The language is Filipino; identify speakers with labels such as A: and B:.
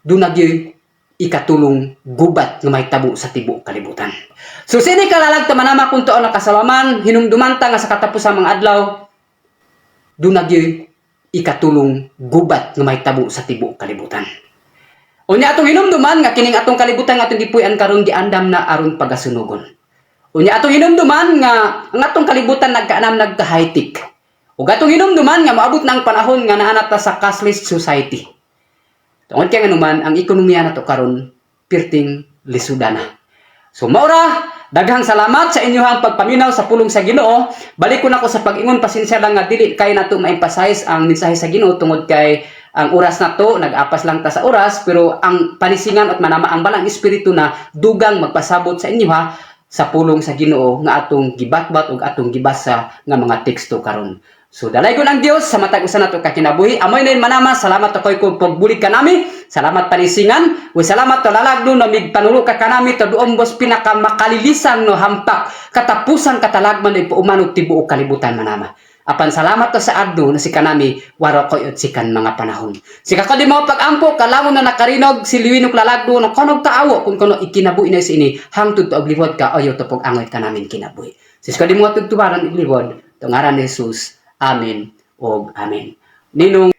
A: dunagyoy ikatulong gubat nga mahitabo sa tibuok kalibutan. So sini kalalag ta manama kung tuon nakasalaman hinumduman ta nga sa katapusang mga adlaw dunagyoy ikatulong gubat nga mahitabo sa tibuok kalibutan. Unya atong hinumduman nga kining atong kalibutan nga atong gipuy-an karon giandam na aron pagasunugon. Unya atong hinumduman nga ang atong kalibutan nagkaanam nagka-high-tech. Ug atong hinumduman nga moabot na ang panahon nga naanap ta sa cashless society. Tungod kay nganuman ang ekonomiya nato karon pirting lisudana. So maura, daghang salamat sa inyong pagpaminaw sa pulong sa Ginoo. Balik ko na ko sa pag-ingon, pasensya lang nga dili kay nato ma-emphasize ang mensahe sa Ginoo tungod kay ang oras na to, nag-apas lang ta sa oras, pero ang panisingan at manama ang balang espiritu na dugang magpasabot sa inyo ha, sa pulong sa Ginoo nga atong gibatbat ug atong gibasa nga mga teksto karon. So dalay ko ang Dios sa matag usa nato ka kinabuhi. Amoy na manama, salamat ako'y kung pagbulig ka nami. Salamat panisingan. Ug salamat to lalagdo na migpanulo ka kanami to duombos pinaka makalilisang no hampak katapusan katalagman ay paumanog tibuok kalibutan manama. Apan salamat to sa adto na si kanami waro koy sikan mga panahon. Sika ko di mo pag-ampo kalawon na nakarinog si liwinok lalagdo na konog taawo kung kuno ikinabuhi na ini hangtod to oglibod ka ayo to pag angoy kanamin kinabuhi. Sis ko di mo tugtubaran iglibod to ngaran ni Jesus. Amen o amen. Ninong